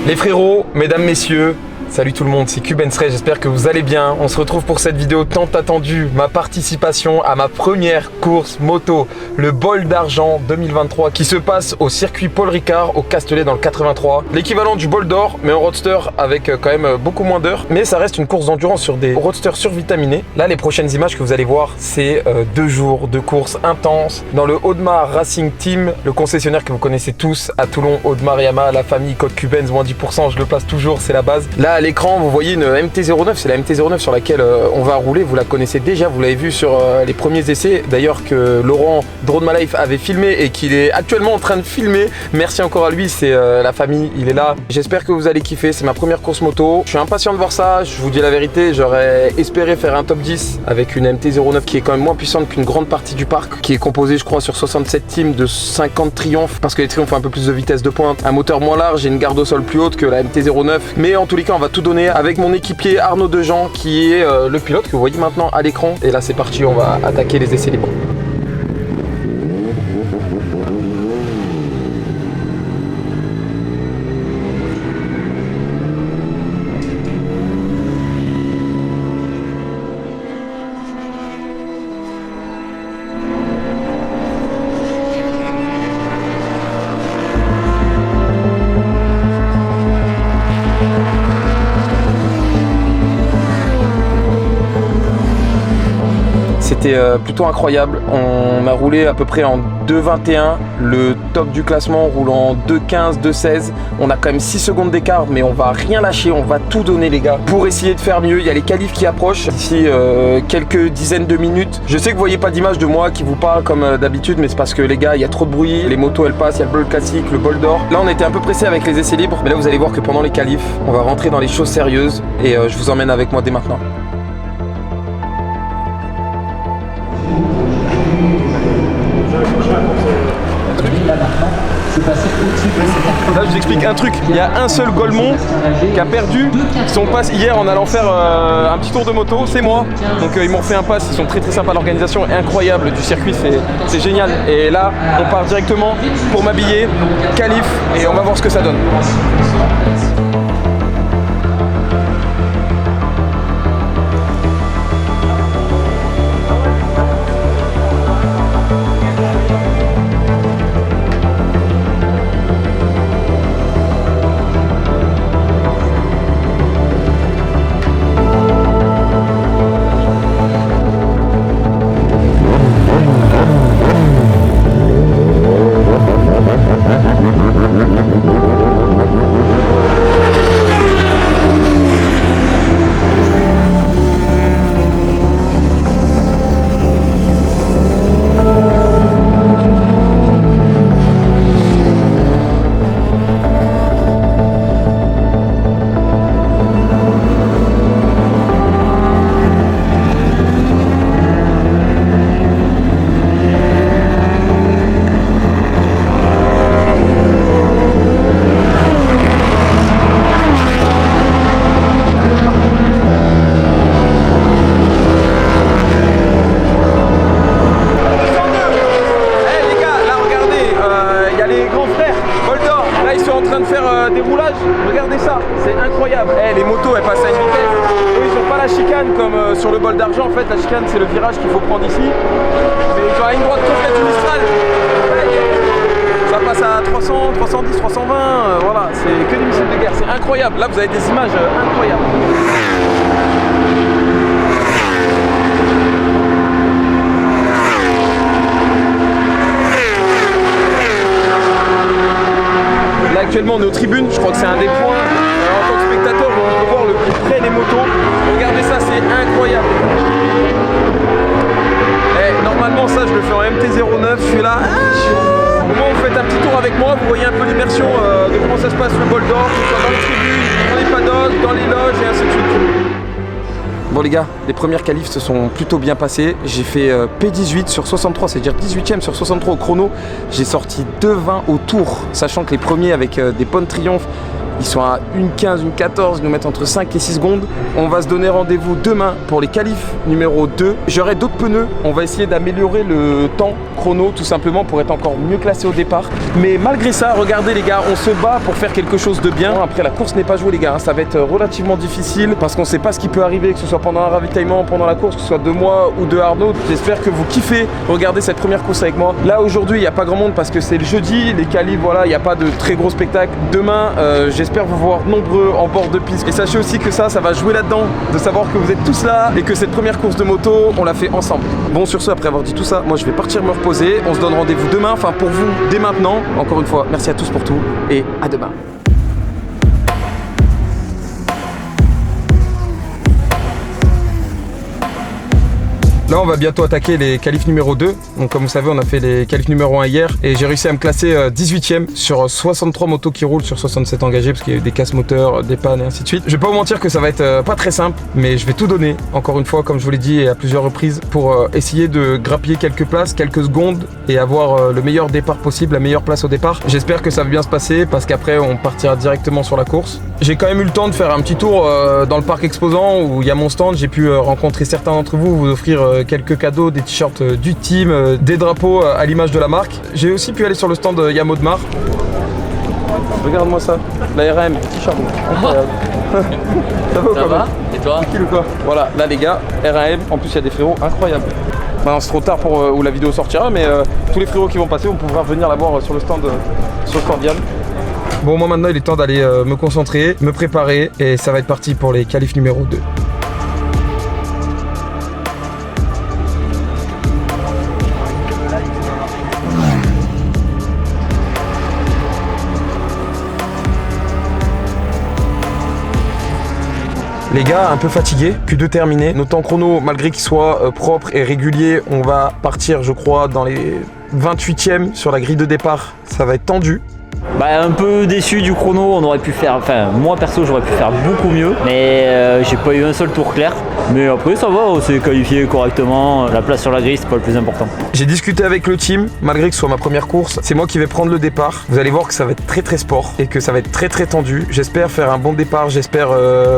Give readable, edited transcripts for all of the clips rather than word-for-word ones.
Les frérots, mesdames, messieurs, salut tout le monde, c'est Cubensray, j'espère que vous allez bien. On se retrouve pour cette vidéo tant attendue, ma participation à ma première course moto, le Bol d'Argent 2023 qui se passe au circuit Paul Ricard au Castellet dans le 83. L'équivalent du Bol d'Or, mais en roadster avec quand même beaucoup moins d'heures. Mais ça reste une course d'endurance sur des roadsters survitaminés. Là, les prochaines images que vous allez voir, c'est 2 jours de course intense dans le Audemars Racing Team, le concessionnaire que vous connaissez tous à Toulon, Audemars Yamaha, la famille, code Cubens, moins 10%, je le place toujours, c'est la base. Là, à l'écran, vous voyez une MT-09, c'est la MT-09 sur laquelle on va rouler, vous la connaissez déjà, vous l'avez vu sur les premiers essais, d'ailleurs que Laurent Drone My Life avait filmé et qu'il est actuellement en train de filmer. Merci encore à lui, c'est la famille, il est là. J'espère que vous allez kiffer, c'est ma première course moto. Je suis impatient de voir ça, je vous dis la vérité, j'aurais espéré faire un top 10 avec une MT-09 qui est quand même moins puissante qu'une grande partie du parc, qui est composée je crois sur 67 teams de 50 Triumph, parce que les Triumph ont un peu plus de vitesse de pointe, un moteur moins large et une garde au sol plus haute que la MT-09. Mais en tous les cas, on va tout donner avec mon équipier Arnaud Dejean qui est le pilote que vous voyez maintenant à l'écran. Et là c'est parti, on va attaquer les essais libres. C'était plutôt incroyable, on a roulé à peu près en 2,21, le top du classement roule en 2,15, 2,16, on a quand même 6 secondes d'écart mais on va rien lâcher, on va tout donner les gars pour essayer de faire mieux. Il y a les qualifs qui approchent d'ici quelques dizaines de minutes. Je sais que vous voyez pas d'image de moi qui vous parle comme d'habitude, mais c'est parce que les gars il y a trop de bruit, les motos elles passent, il y a le Bol classique, le Bol d'Or. Là on était un peu pressé avec les essais libres, mais là vous allez voir que pendant les qualifs on va rentrer dans les choses sérieuses et je vous emmène avec moi dès maintenant. Là je vous explique un truc, il y a un seul Golemont qui a perdu son pass hier en allant faire un petit tour de moto, c'est moi. Donc ils m'ont fait un pass, ils sont très sympas, l'organisation est incroyable du circuit, c'est génial. Et là on part directement pour m'habiller, qualif et on va voir ce que ça donne. Regardez ça, c'est incroyable. Les motos elles passent à une vitesse. Eux ils n'ont pas la chicane comme sur le Bol d'Argent. En fait la chicane c'est le virage qu'il faut prendre ici. Mais ils ont une droite complète du Mistral. Ça passe à 300, 310, 320. Voilà, c'est que des missiles de guerre. C'est incroyable. Là vous avez des images incroyables. Là actuellement on est aux tribunes, je crois que c'est un des points en tant que spectateur où on peut voir le plus près des motos. Regardez ça, c'est incroyable. Normalement ça je le fais en MT-09, je suis là. Au moins vous faites un petit tour avec moi, vous voyez un peu l'immersion de comment ça se passe le Bol d'Or, dans les tribunes, dans les paddocks, dans les loges et ainsi de suite. Bon les gars, les premières qualifs se sont plutôt bien passées. J'ai fait P18 sur 63, c'est-à-dire 18ème sur 63 au chrono. J'ai sorti 2,20 au tour, sachant que les premiers avec des bonnes triomphes Ils sont à 1,15, 1,14, ils nous mettent entre 5 et 6 secondes. On va se donner rendez-vous demain pour les qualifs numéro 2. J'aurai d'autres pneus, on va essayer d'améliorer le temps chrono tout simplement pour être encore mieux classé au départ. Mais malgré ça, regardez les gars, on se bat pour faire quelque chose de bien. Après la course n'est pas jouée les gars, ça va être relativement difficile parce qu'on sait pas ce qui peut arriver, que ce soit pendant un ravitaillement, pendant la course, que ce soit de moi ou de Arnaud. J'espère que vous kiffez regarder cette première course avec moi. Là aujourd'hui il n'y a pas grand monde parce que c'est le jeudi, les qualifs voilà, il n'y a pas de très gros spectacle. Demain j'espère vous voir nombreux en bord de piste. Et sachez aussi que ça va jouer là-dedans, de savoir que vous êtes tous là et que cette première course de moto, on l'a fait ensemble. Bon sur ce, après avoir dit tout ça, moi je vais partir me reposer. On se donne rendez-vous demain, enfin pour vous dès maintenant. Encore une fois, merci à tous pour tout et à demain. Là on va bientôt attaquer les qualifs numéro 2. Donc comme vous savez on a fait les qualifs numéro 1 hier et j'ai réussi à me classer 18ème sur 63 motos qui roulent sur 67 engagés parce qu'il y a eu des casses moteurs, des pannes et ainsi de suite. Je vais pas vous mentir que ça va être pas très simple mais je vais tout donner encore une fois comme je vous l'ai dit et à plusieurs reprises pour essayer de grappiller quelques places, quelques secondes et avoir le meilleur départ possible, la meilleure place au départ. J'espère que ça va bien se passer parce qu'après on partira directement sur la course. J'ai quand même eu le temps de faire un petit tour dans le parc exposant où il y a mon stand. J'ai pu rencontrer certains d'entre vous, vous offrir quelques cadeaux, des t-shirts du team, des drapeaux à l'image de la marque. J'ai aussi pu aller sur le stand Yam Audemars. Regarde-moi ça, la RM, t-shirt. Incroyable. Ça va Et toi? Tranquille ou quoi? Voilà, là les gars, RAM, en plus il y a des frérots incroyables. Maintenant c'est trop tard pour où la vidéo sortira, mais tous les frérots qui vont passer, on pourra venir la voir sur le stand Yam. Bon, moi maintenant il est temps d'aller me concentrer, me préparer et ça va être parti pour les qualifs numéro 2. Les gars, un peu fatigués, Q2 terminé. Nos temps chrono, malgré qu'ils soient propres et réguliers, on va partir, je crois, dans les 28e sur la grille de départ. Ça va être tendu. Bah, un peu déçu du chrono, on aurait pu faire, enfin moi perso j'aurais pu faire beaucoup mieux, mais j'ai pas eu un seul tour clair. Mais après ça va, on s'est qualifié correctement, la place sur la grille c'est pas le plus important. J'ai discuté avec le team, malgré que ce soit ma première course, c'est moi qui vais prendre le départ. Vous allez voir que ça va être très sport et que ça va être très tendu. J'espère faire un bon départ, j'espère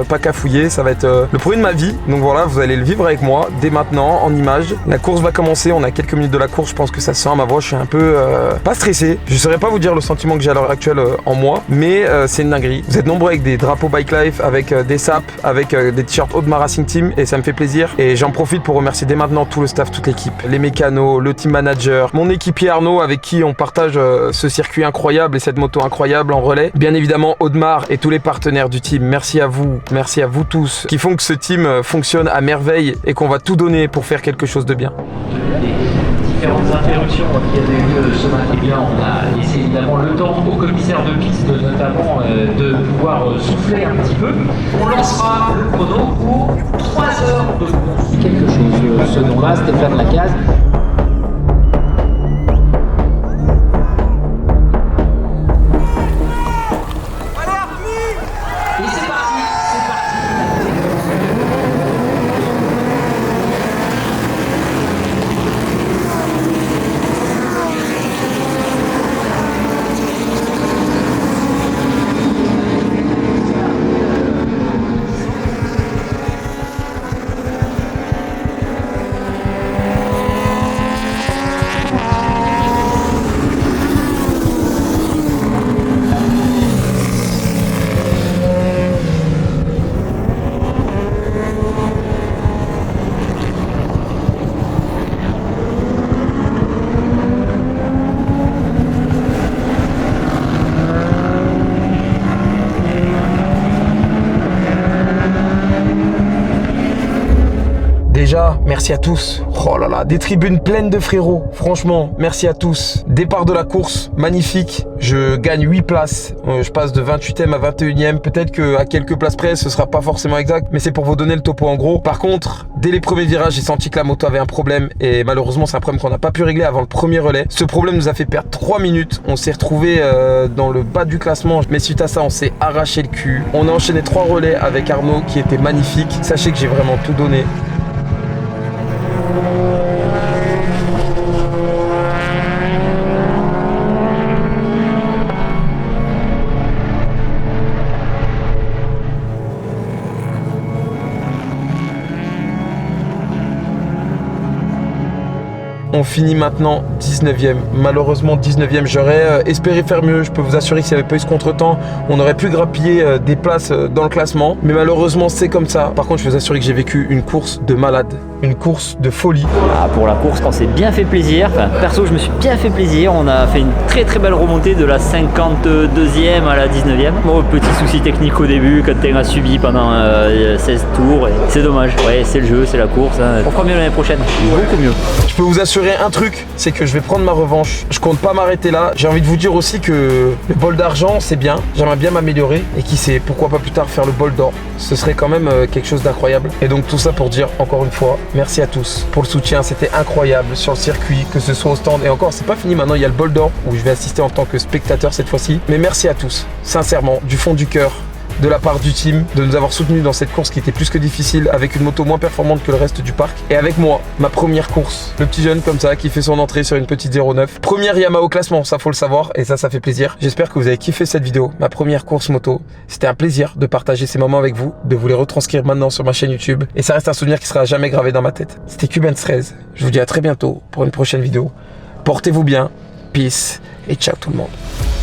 pas cafouiller, ça va être le premier de ma vie. Donc voilà, vous allez le vivre avec moi dès maintenant en images. La course va commencer, on a quelques minutes de la course, je pense que ça se sent à ma voix, je suis un peu pas stressé. Je saurais pas vous dire le sentiment que j'ai à l'heure actuelle en moi, mais c'est une dinguerie. Vous êtes nombreux avec des drapeaux Bike Life, avec des sapes, avec des t-shirts Audemars Racing Team et ça me fait plaisir. Et j'en profite pour remercier dès maintenant tout le staff, toute l'équipe, les mécanos, le team manager, mon équipier Arnaud avec qui on partage ce circuit incroyable et cette moto incroyable en relais. Bien évidemment Audemars et tous les partenaires du team. Merci à vous tous qui font que ce team fonctionne à merveille et qu'on va tout donner pour faire quelque chose de bien. Différentes interruptions qui avaient eu lieu ce matin, eh bien, on a laissé évidemment le temps au commissaire de piste notamment de pouvoir souffler un petit peu. On lancera le chrono pour 3 heures de course. Quelque chose, ce nom-là, Stéphane Lacaze. Et c'est parti. Déjà, merci à tous. Oh là là, des tribunes pleines de frérots. Franchement, merci à tous. Départ de la course, magnifique. Je gagne 8 places. Je passe de 28e à 21e. Peut-être qu'à quelques places près, ce sera pas forcément exact, mais c'est pour vous donner le topo en gros. Par contre, dès les premiers virages, j'ai senti que la moto avait un problème et malheureusement, c'est un problème qu'on n'a pas pu régler avant le premier relais. Ce problème nous a fait perdre 3 minutes. On s'est retrouvé dans le bas du classement, mais suite à ça, on s'est arraché le cul. On a enchaîné 3 relais avec Arnaud qui était magnifique. Sachez que j'ai vraiment tout donné. On finit maintenant 19e. Malheureusement 19e, j'aurais espéré faire mieux. Je peux vous assurer que s'il n'y avait pas eu ce contretemps, on aurait pu grappiller des places dans le classement. Mais malheureusement c'est comme ça. Par contre je peux vous assurer que j'ai vécu une course de malade. Une course de folie. Ah, pour la course, on s'est bien fait plaisir. Enfin, perso, je me suis bien fait plaisir. On a fait une très belle remontée de la 52e à la 19e. Bon, petit souci technique au début quand on a subi pendant 16 tours. C'est dommage. Ouais, c'est le jeu, c'est la course. Hein. On fera mieux l'année prochaine. Beaucoup mieux. Je peux vous assurer un truc, c'est que je vais prendre ma revanche. Je compte pas m'arrêter là. J'ai envie de vous dire aussi que le bol d'argent, c'est bien. J'aimerais bien m'améliorer. Et qui sait, pourquoi pas plus tard faire le bol d'or. Ce serait quand même quelque chose d'incroyable. Et donc tout ça pour dire encore une fois, merci à tous pour le soutien, c'était incroyable sur le circuit, que ce soit au stand. Et encore, c'est pas fini, maintenant il y a le bol d'or où je vais assister en tant que spectateur cette fois-ci. Mais merci à tous, sincèrement, du fond du cœur, de la part du team, de nous avoir soutenus dans cette course qui était plus que difficile, avec une moto moins performante que le reste du parc. Et avec moi, ma première course, le petit jeune comme ça qui fait son entrée sur une petite 09. Première Yamaha au classement, ça faut le savoir, et ça fait plaisir. J'espère que vous avez kiffé cette vidéo, ma première course moto. C'était un plaisir de partager ces moments avec vous, de vous les retranscrire maintenant sur ma chaîne YouTube. Et ça reste un souvenir qui sera jamais gravé dans ma tête. C'était Cubenz13, je vous dis à très bientôt pour une prochaine vidéo. Portez-vous bien, peace et ciao tout le monde.